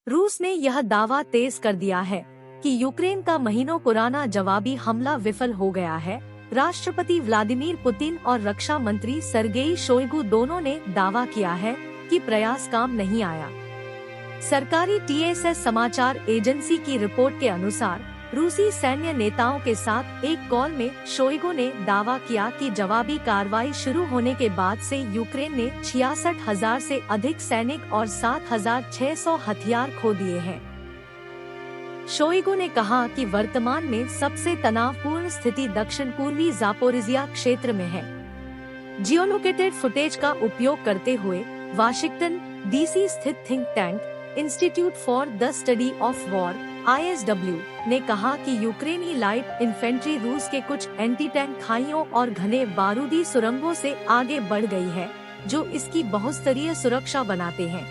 रूस ने यह दावा तेज कर दिया है कि यूक्रेन का महीनों पुराना जवाबी हमला विफल हो गया है। राष्ट्रपति व्लादिमीर पुतिन और रक्षा मंत्री सर्गेई शोइगु दोनों ने दावा किया है कि प्रयास काम नहीं आया। सरकारी TSS समाचार एजेंसी की रिपोर्ट के अनुसार रूसी सैन्य नेताओं के साथ एक कॉल में शोइगु ने दावा किया कि जवाबी कार्रवाई शुरू होने के बाद से यूक्रेन ने 66,000 से अधिक सैनिक और 7,600 हथियार खो दिए हैं। शोइगु ने कहा कि वर्तमान में सबसे तनावपूर्ण स्थिति दक्षिण पूर्वी जापोरिजिया क्षेत्र में है। जियोलोकेटेड फुटेज का उपयोग करते हुए वाशिंगटन DC स्थित think tank institute for the study of war ISW ने कहा कि यूक्रेनी लाइट इन्फेंट्री रूस के कुछ एंटी टैंक खाइयों और घने बारूदी सुरंगों से आगे बढ़ गई है, जो इसकी बहुस्तरीय सुरक्षा बनाते हैं।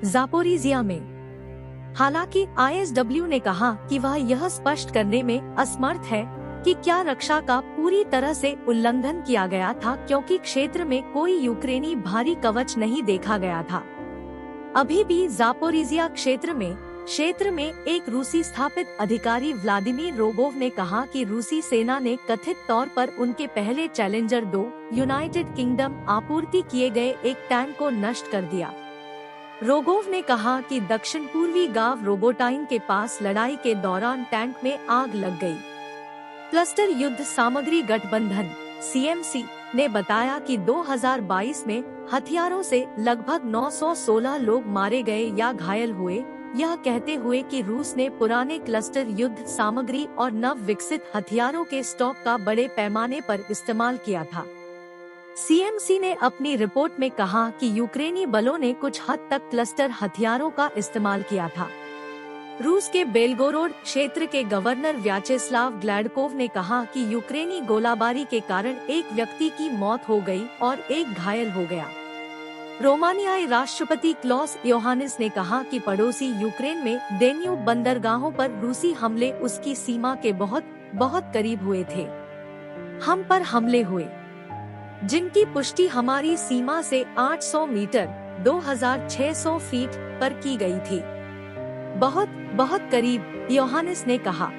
जापोरिजिया में हालांकि ISW ने कहा कि वह यह स्पष्ट करने में असमर्थ है कि क्या रक्षा का पूरी तरह से उल्लंघन किया गया था, क्योंकि क्षेत्र में कोई यूक्रेनी भारी कवच नहीं देखा गया था। अभी भी जापोरिजिया क्षेत्र में एक रूसी स्थापित अधिकारी व्लादिमीर रोगोव ने कहा कि रूसी सेना ने कथित तौर पर उनके पहले चैलेंजर 2 यूनाइटेड किंगडम आपूर्ति किए गए एक टैंक को नष्ट कर दिया। रोगोव ने कहा कि दक्षिण पूर्वी गांव रोबोटाइन के पास लड़ाई के दौरान टैंक में आग लग गई। क्लस्टर युद्ध सामग्री गठबंधन CMC ने बताया कि 2022 में हथियारों से लगभग 916 लोग मारे गए या घायल हुए, यह कहते हुए कि रूस ने पुराने क्लस्टर युद्ध सामग्री और नव विकसित हथियारों के स्टॉक का बड़े पैमाने पर इस्तेमाल किया था। CMC ने अपनी रिपोर्ट में कहा कि यूक्रेनी बलों ने कुछ हद तक क्लस्टर हथियारों का इस्तेमाल किया था। रूस के बेलगोरोड क्षेत्र के गवर्नर व्याचेस्लाव ग्लैडकोव ने कहा कि यूक्रेनी गोलाबारी के कारण एक व्यक्ति की मौत हो गई और एक घायल हो गया। रोमानियाई राष्ट्रपति क्लॉस योहानिस ने कहा कि पड़ोसी यूक्रेन में डेन्यूब बंदरगाहों पर रूसी हमले उसकी सीमा के बहुत करीब हुए थे। हम पर हमले हुए जिनकी पुष्टि हमारी सीमा से 800 मीटर 2600 फीट पर की गई थी। बहुत करीब, योहानिस ने कहा।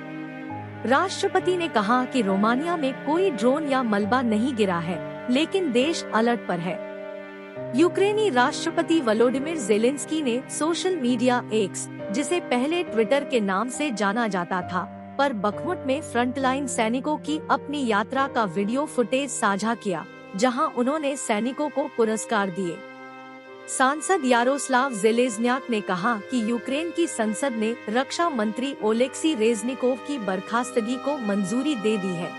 राष्ट्रपति ने कहा कि रोमानिया में कोई ड्रोन या मलबा नहीं गिरा है, लेकिन देश अलर्ट पर है। यूक्रेनी राष्ट्रपति वोलोडिमिर ज़ेलेंस्की ने सोशल मीडिया X, जिसे पहले ट्विटर के नाम से जाना जाता था, पर बखमुट में फ्रंटलाइन सैनिकों की अपनी यात्रा का वीडियो फुटेज साझा किया, जहां उन्होंने सैनिकों को पुरस्कार दिए। सांसद यारोस्लाव जेलेज़न्याक ने कहा कि यूक्रेन की संसद ने रक्षा मंत्री ओलेक्सी रेज़निकोव की बर्खास्तगी को मंजूरी दे दी है।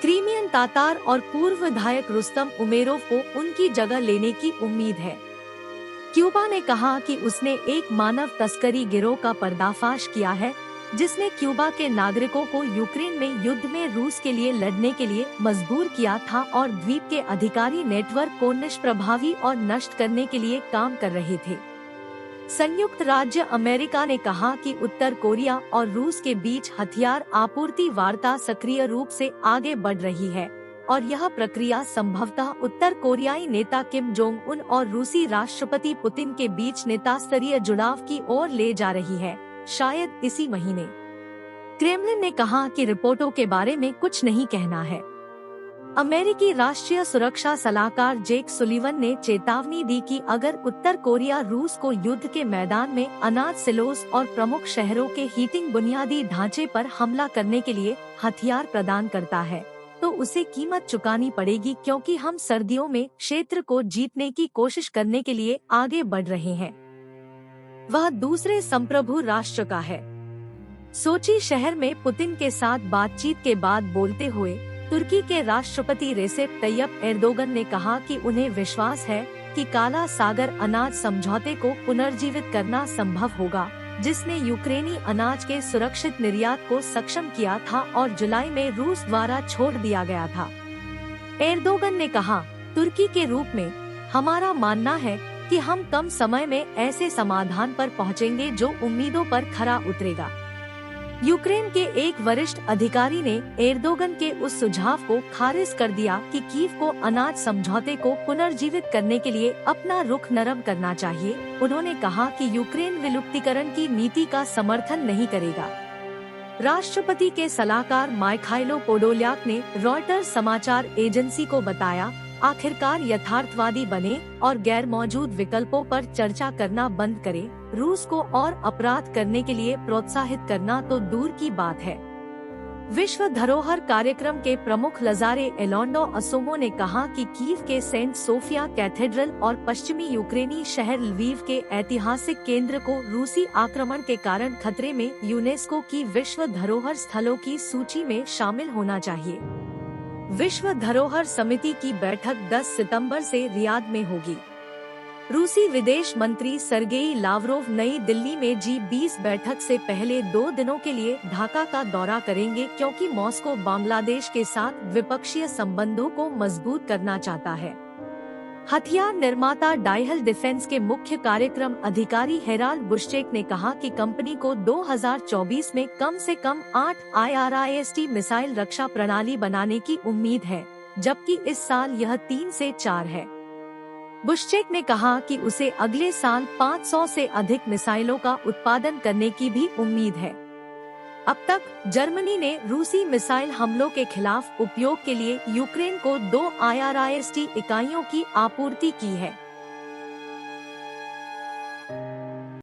क्रीमियन तातार और पूर्व विधायक रुस्तम उमेरोव को उनकी जगह लेने की उम्मीद है। क्यूबा ने कहा कि उसने एक मानव तस्करी गिरोह का पर्दाफाश किया है, जिसने क्यूबा के नागरिकों को यूक्रेन में युद्ध में रूस के लिए लड़ने के लिए मजबूर किया था और द्वीप के अधिकारी नेटवर्क को निष्प्रभावी और नष्ट करने के लिए काम कर रहे थे। संयुक्त राज्य अमेरिका ने कहा कि उत्तर कोरिया और रूस के बीच हथियार आपूर्ति वार्ता सक्रिय रूप से आगे बढ़ रही है और यह प्रक्रिया संभवतः उत्तर कोरियाई नेता किम जोंग उन और रूसी राष्ट्रपति पुतिन के बीच नेता स्तरीय जुड़ाव की ओर ले जा रही है, शायद इसी महीने। क्रेमलिन ने कहा कि रिपोर्टों के बारे में कुछ नहीं कहना है। अमेरिकी राष्ट्रीय सुरक्षा सलाहकार जेक सुलिवन ने चेतावनी दी कि अगर उत्तर कोरिया रूस को युद्ध के मैदान में अनाज सिलोस और प्रमुख शहरों के हीटिंग बुनियादी ढांचे पर हमला करने के लिए हथियार प्रदान करता है, तो उसे कीमत चुकानी पड़ेगी, क्योंकि हम सर्दियों में क्षेत्र को जीतने की कोशिश करने के लिए आगे बढ़ रहे हैं। वह दूसरे संप्रभु राष्ट्र का है। सोची शहर में पुतिन के साथ बातचीत के बाद बोलते हुए तुर्की के राष्ट्रपति रेसेप तैयप एर्दोगन ने कहा कि उन्हें विश्वास है कि काला सागर अनाज समझौते को पुनर्जीवित करना संभव होगा, जिसने यूक्रेनी अनाज के सुरक्षित निर्यात को सक्षम किया था और जुलाई में रूस द्वारा छोड़ दिया गया था। एर्दोगन ने कहा, तुर्की के रूप में हमारा मानना है कि हम कम समय में ऐसे समाधान पर पहुंचेंगे जो उम्मीदों पर खरा उतरेगा। यूक्रेन के एक वरिष्ठ अधिकारी ने एर्दोगन के उस सुझाव को खारिज कर दिया कि कीव को अनाज समझौते को पुनर्जीवित करने के लिए अपना रुख नरम करना चाहिए। उन्होंने कहा कि यूक्रेन विलुप्तीकरण की नीति का समर्थन नहीं करेगा। राष्ट्रपति के सलाहकार माइखाइलो पोडोल्याक ने रॉयटर्स समाचार एजेंसी को बताया, आखिरकार यथार्थवादी बने और गैर मौजूद विकल्पों पर चर्चा करना बंद करें। रूस को और अपराध करने के लिए प्रोत्साहित करना तो दूर की बात है। विश्व धरोहर कार्यक्रम के प्रमुख लजारे एलोंडो असोमो ने कहा कि कीव के सेंट सोफिया कैथेड्रल और पश्चिमी यूक्रेनी शहर लवीव के ऐतिहासिक केंद्र को रूसी आक्रमण के कारण खतरे में यूनेस्को की विश्व धरोहर स्थलों की सूची में शामिल होना चाहिए। विश्व धरोहर समिति की बैठक 10 सितंबर से रियाद में होगी। रूसी विदेश मंत्री सर्गेई लावरोव नई दिल्ली में G20 बैठक से पहले 2 दिनों के लिए ढाका का दौरा करेंगे, क्योंकि मॉस्को बांग्लादेश के साथ द्विपक्षीय संबंधों को मजबूत करना चाहता है। हथियार निर्माता डाइहल डिफेंस के मुख्य कार्यक्रम अधिकारी हेराल्ड बुश्चेक ने कहा कि कंपनी को 2024 में कम से कम 8 IRIS-T मिसाइल रक्षा प्रणाली बनाने की उम्मीद है, जबकि इस साल यह 3 से 4 है। बुश्चेक ने कहा कि उसे अगले साल 500 से अधिक मिसाइलों का उत्पादन करने की भी उम्मीद है। अब तक जर्मनी ने रूसी मिसाइल हमलों के खिलाफ उपयोग के लिए यूक्रेन को 2 IRIS-T इकाइयों की आपूर्ति की है।